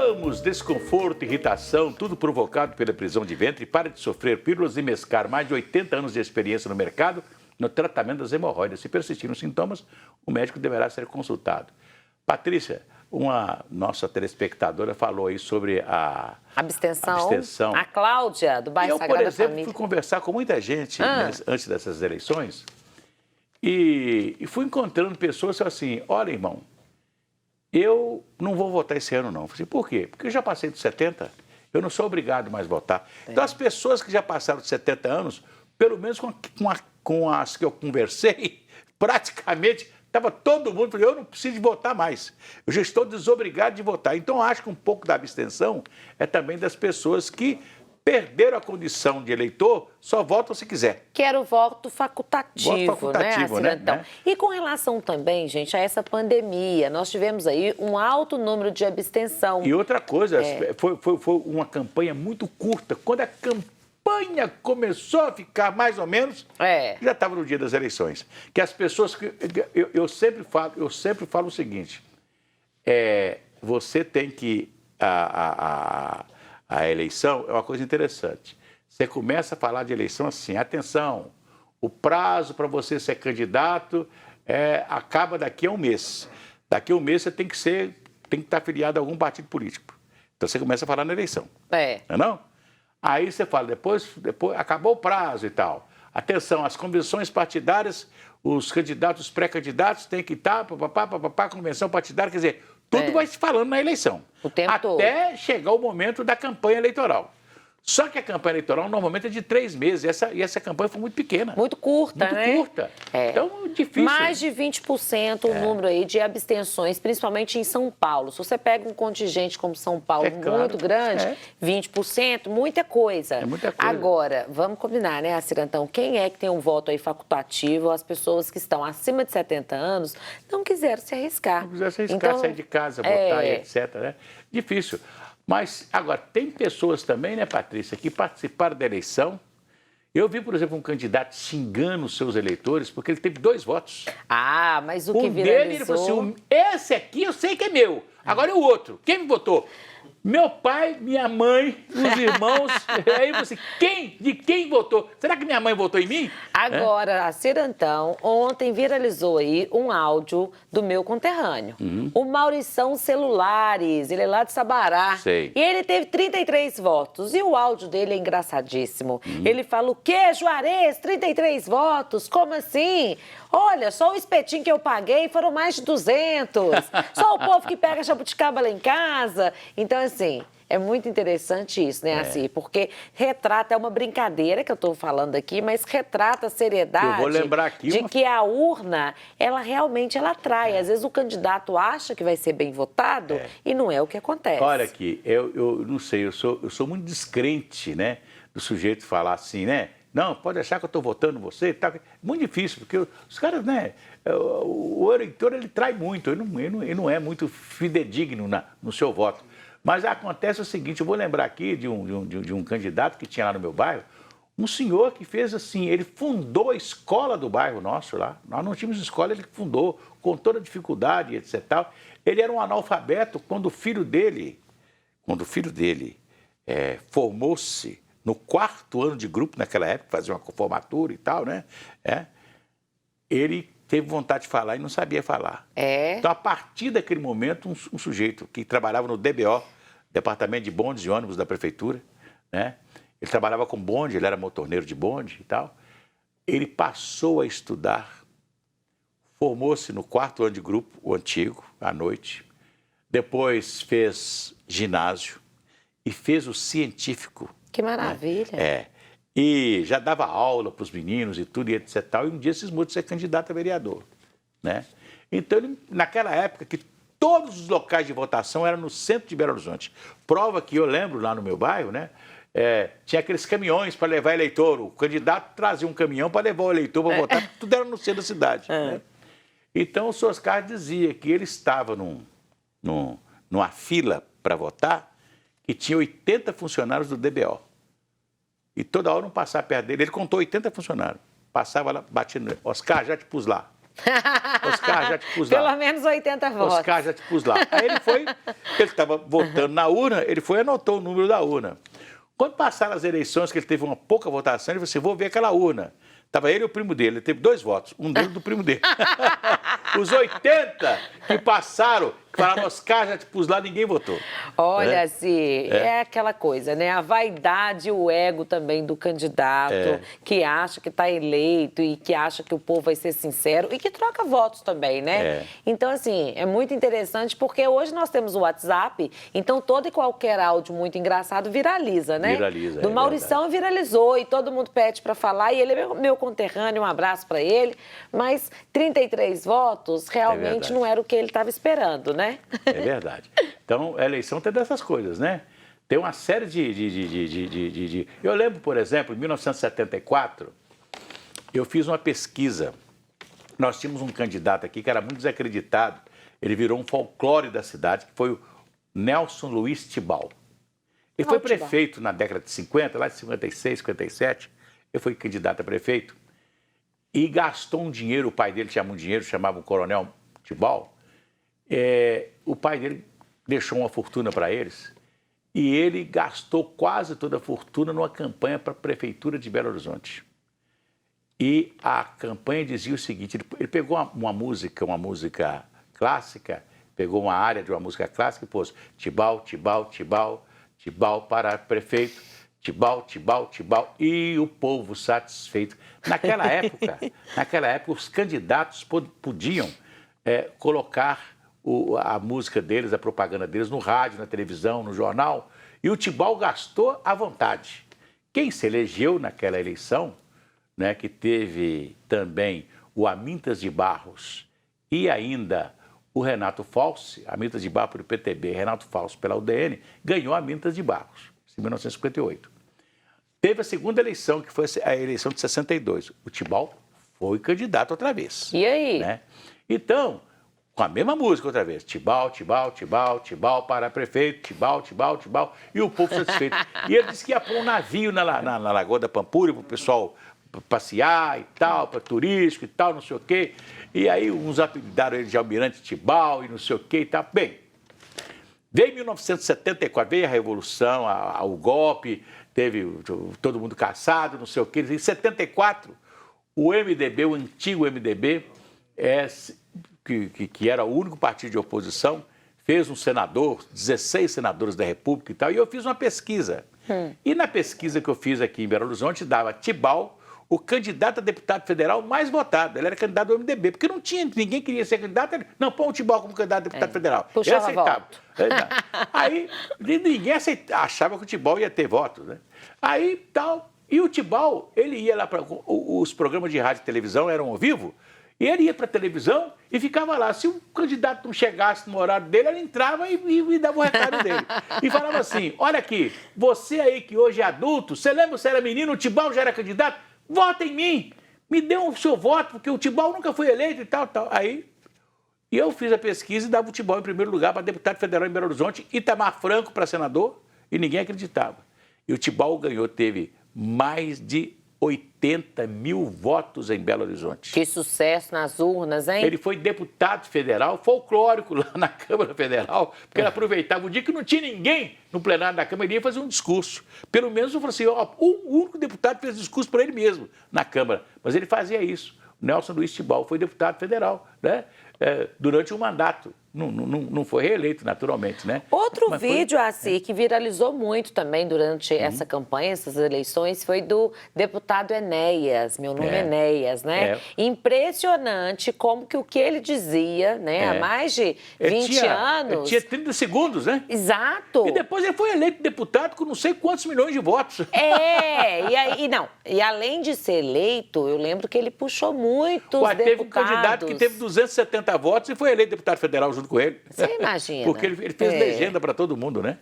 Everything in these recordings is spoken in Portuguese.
Vamos, desconforto, irritação, tudo provocado pela prisão de ventre. Para de sofrer pílulas e mescar mais de 80 anos de experiência no mercado no tratamento das hemorroidas. Se persistirem os sintomas, o médico deverá ser consultado. Patrícia, uma nossa telespectadora falou aí sobre a abstenção. A Cláudia, do bairro Sagrada Família. Eu, por exemplo, fui conversar com muita gente antes dessas eleições e fui encontrando pessoas assim, olha, irmão, eu não vou votar esse ano, não. Eu falei, por quê? Porque eu já passei dos 70, eu não sou obrigado mais a votar. Então, as pessoas que já passaram dos 70 anos, pelo menos com as que eu conversei, praticamente, estava todo mundo falando, eu não preciso de votar mais. Eu já estou desobrigado de votar. Então, acho que um pouco da abstenção é também das pessoas que perderam a condição de eleitor, só votam se quiser. Que era o voto facultativo, voto facultativo, né? Então, e com relação também, gente, a essa pandemia, nós tivemos aí um alto número de abstenção. E outra coisa, foi uma campanha muito curta. Quando a campanha começou a ficar mais ou menos, já estava no dia das eleições. Que as pessoas, eu sempre falo o seguinte, você tem que, a eleição é uma coisa interessante. Você começa a falar de eleição assim, atenção, o prazo para você ser candidato acaba daqui a um mês. Daqui a um mês você tem que estar afiliado a algum partido político. Então você começa a falar na eleição. Não? Aí você fala, depois acabou o prazo e tal. Atenção, as convenções partidárias, os candidatos, os pré-candidatos têm que estar, convenção partidária, quer dizer, tudo vai se falando na eleição. O tempo todo. Até chegar o momento da campanha eleitoral. Só que a campanha eleitoral normalmente é de 3 meses. E essa campanha foi muito pequena. Muito curta, né? Muito curta. Então, difícil. Mais de 20% o número aí de abstenções, principalmente em São Paulo. Se você pega um contingente como São Paulo muito grande, 20%, muita coisa. É muita coisa. Agora, vamos combinar, né, Cirantão? Quem é que tem um voto aí facultativo? As pessoas que estão acima de 70 anos não quiseram se arriscar. Não quiseram se arriscar, então, sair de casa, votar e etc. Né? Difícil. Mas, agora, tem pessoas também, né, Patrícia, que participaram da eleição. Eu vi, por exemplo, um candidato xingando os seus eleitores porque ele teve 2 votos. Ah, mas o que viralizou... dele, ele falou assim, esse aqui eu sei que é meu. Agora é o outro. Quem me votou? Meu pai, minha mãe, os irmãos. Aí você, de quem votou? Será que minha mãe votou em mim? Agora, a Cirantão, ontem viralizou aí um áudio do meu conterrâneo. O Maurição Celulares, ele é lá de Sabará. Sei. E ele teve 33 votos. E o áudio dele é engraçadíssimo. Ele fala, o quê, Juarez? 33 votos? Como assim? Olha, só o espetinho que eu paguei foram mais de 200. Só o povo que pega jabuticaba lá em casa. Então, assim, é muito interessante isso, né, assim, porque retrata, é uma brincadeira que eu estou falando aqui, mas retrata a seriedade eu vou lembrar aqui de que a urna, ela realmente atrai. Às vezes o candidato acha que vai ser bem votado e não é o que acontece. Olha aqui, eu não sei, eu sou muito descrente, né, do sujeito falar assim, né? Não, pode achar que eu estou votando você e tal. Muito difícil, porque os caras, né, o eleitor, ele trai muito, ele não é muito fidedigno no seu voto. Mas acontece o seguinte, eu vou lembrar aqui de um candidato que tinha lá no meu bairro, um senhor que fez assim, ele fundou a escola do bairro nosso lá. Nós não tínhamos escola, ele fundou, com toda a dificuldade, etc. Tal. Ele era um analfabeto quando o filho dele formou-se no 4º ano de grupo, naquela época, fazia uma formatura e tal, né? Ele teve vontade de falar e não sabia falar. Então, a partir daquele momento, um sujeito que trabalhava no DBO, Departamento de Bondes e Ônibus da Prefeitura, né? Ele trabalhava com bonde, ele era motorneiro de bonde e tal. Ele passou a estudar, formou-se no 4º ano de grupo, o antigo, à noite. Depois fez ginásio e fez o científico. Que maravilha. E já dava aula para os meninos e tudo, e etc. E um dia cismou de ser candidato a vereador, né? Então, naquela época que todos os locais de votação eram no centro de Belo Horizonte. Prova que eu lembro lá no meu bairro, né? Tinha aqueles caminhões para levar eleitor. O candidato trazia um caminhão para levar o eleitor para votar, tudo era no centro da cidade. Né? Então, o Soscar dizia que ele estava numa fila para votar que tinha 80 funcionários do DBO. E toda hora não passava perto dele. Ele contou 80 funcionários. Passava lá, batia no... Oscar, já te pus lá. Oscar, já te pus lá. Pelo menos 80 votos. Oscar, já te pus lá. Aí ele estava votando na urna, ele foi e anotou o número da urna. Quando passaram as eleições, que ele teve uma pouca votação, ele falou assim, vou ver aquela urna. Estava ele e o primo dele, ele teve 2 votos, um dele do primo dele. Os 80 que passaram, que falaram, Oscar, já te pus lá, ninguém votou. Olha, assim, é aquela coisa, né? A vaidade e o ego também do candidato, que acha que está eleito e que acha que o povo vai ser sincero e que troca votos também, né? Então, assim, é muito interessante porque hoje nós temos o WhatsApp, então todo e qualquer áudio muito engraçado viraliza, né? Viraliza, do Maurição viralizou e todo mundo pede para falar e ele é meu conterrâneo, um abraço para ele, mas 33 votos realmente não era o que ele estava esperando, né? É verdade. Então, a eleição tem dessas coisas, né? Tem uma série de... Eu lembro, por exemplo, em 1974, eu fiz uma pesquisa. Nós tínhamos um candidato aqui que era muito desacreditado. Ele virou um folclore da cidade, que foi o Nelson Luiz Tibau. Ele foi prefeito na década de 50, lá de 56, 57. Ele foi candidato a prefeito e gastou um dinheiro, o pai dele tinha muito dinheiro, chamava o Coronel Tibau. O pai dele deixou uma fortuna para eles e ele gastou quase toda a fortuna numa campanha para a Prefeitura de Belo Horizonte. E a campanha dizia o seguinte, ele pegou uma música clássica, pegou uma área de uma música clássica e pôs Tibau, Tibau, Tibau, Tibau para prefeito, Tibau, Tibau, Tibau, e o povo satisfeito. Naquela época, os candidatos podiam colocar a música deles, a propaganda deles no rádio, na televisão, no jornal, e o Tibau gastou à vontade. Quem se elegeu naquela eleição, né, que teve também o Amintas de Barros e ainda o Renato Falsi, Amintas de Barros pelo PTB, Renato Falsi pela UDN, ganhou Amintas de Barros, em 1958. Teve a segunda eleição, que foi a eleição de 62. O Tibau foi candidato outra vez. E aí? Né? Então, com a mesma música outra vez. Tibau, Tibau, Tibau, Tibau para prefeito, Tibau, Tibau, Tibau. E o povo satisfeito. E ele disse que ia pôr um navio na Lagoa da Pampulha para o pessoal passear e tal, para turístico e tal, não sei o quê. E aí uns apelidaram ele de Almirante Tibau e não sei o quê e tal. Bem, veio 1974, veio a Revolução, o golpe, teve todo mundo caçado, não sei o quê. Em 74, o MDB, o antigo MDB, que era o único partido de oposição, fez um senador, 16 senadores da República e tal, e eu fiz uma pesquisa. E na pesquisa que eu fiz aqui em Belo Horizonte, dava Tibau, o candidato a deputado federal mais votado. Ele era candidato do MDB, porque não tinha, ninguém queria ser candidato, não, põe o Tibau como candidato a deputado federal. Puxava ele aceitava. voto. Aí ninguém achava que o Tibau ia ter votos, né? Aí tal, e o Tibau, ele ia lá para os programas de rádio e televisão eram ao vivo, e ele ia para a televisão e ficava lá. Se o candidato não chegasse no horário dele, ele entrava e dava o recado dele. E falava assim, olha aqui, você aí que hoje é adulto, você lembra que você era menino, o Tibau já era candidato? Vota em mim, me dê o seu voto, porque o Tibau nunca foi eleito e tal, tal. Aí eu fiz a pesquisa e dava o Tibau em primeiro lugar para deputado federal em Belo Horizonte, Itamar Franco para senador, e ninguém acreditava. E o Tibau ganhou, teve mais de 80 mil votos em Belo Horizonte. Que sucesso nas urnas, hein? Ele foi deputado federal, folclórico lá na Câmara Federal, porque ele aproveitava o dia que não tinha ninguém no plenário da Câmara, ele ia fazer um discurso. Pelo menos eu falei assim, ó, o único deputado fez discurso para ele mesmo na Câmara, mas ele fazia isso. O Nelson Luiz Tibau foi deputado federal, né? Durante um mandato. Não foi reeleito, naturalmente, né? Outro vídeo, assim, que viralizou muito também durante essa campanha, essas eleições, foi do deputado Enéas, meu nome é Enéas, né? Impressionante como que o que ele dizia, né, há mais de 20 anos... Ele tinha 30 segundos, né? Exato. E depois ele foi eleito deputado com não sei quantos milhões de votos. E além de ser eleito, eu lembro que ele puxou muitos deputados. Teve um candidato que teve 270 votos e foi eleito deputado federal junto com ele. Você imagina. Porque ele fez legenda para todo mundo, né?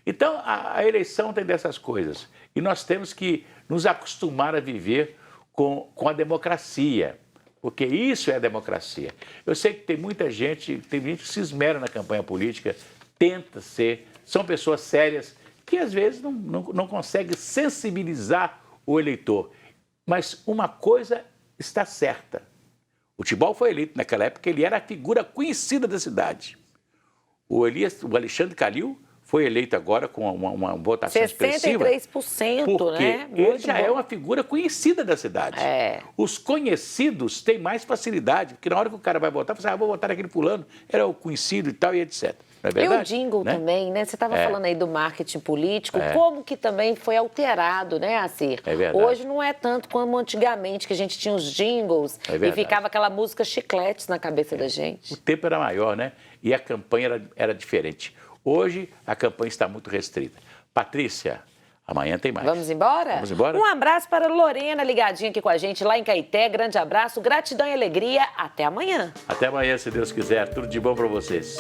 Então, a eleição tem dessas coisas. E nós temos que nos acostumar a viver com a democracia. Porque isso é a democracia. Eu sei que tem gente que se esmera na campanha política, tenta ser, são pessoas sérias, que às vezes não conseguem sensibilizar o eleitor. Mas uma coisa está certa. O Tibau foi eleito naquela época, ele era a figura conhecida da cidade. O Alexandre Calil foi eleito agora com uma votação expressiva. 63%, porque né? Ele já é uma figura conhecida da cidade. Os conhecidos têm mais facilidade, porque na hora que o cara vai votar, você vou votar naquele fulano, era o conhecido e tal, e etc. Não é verdade? E o jingle, né? Também, né? Você estava falando aí do marketing político, como que também foi alterado, né, Assir? É verdade. Hoje não é tanto como antigamente, que a gente tinha os jingles e ficava aquela música chicletes na cabeça da gente. O tempo era maior, né? E a campanha era diferente. Hoje, a campanha está muito restrita. Patrícia, amanhã tem mais. Vamos embora? Vamos embora? Um abraço para Lorena, ligadinha aqui com a gente lá em Caeté. Grande abraço, gratidão e alegria. Até amanhã. Até amanhã, se Deus quiser. Tudo de bom para vocês.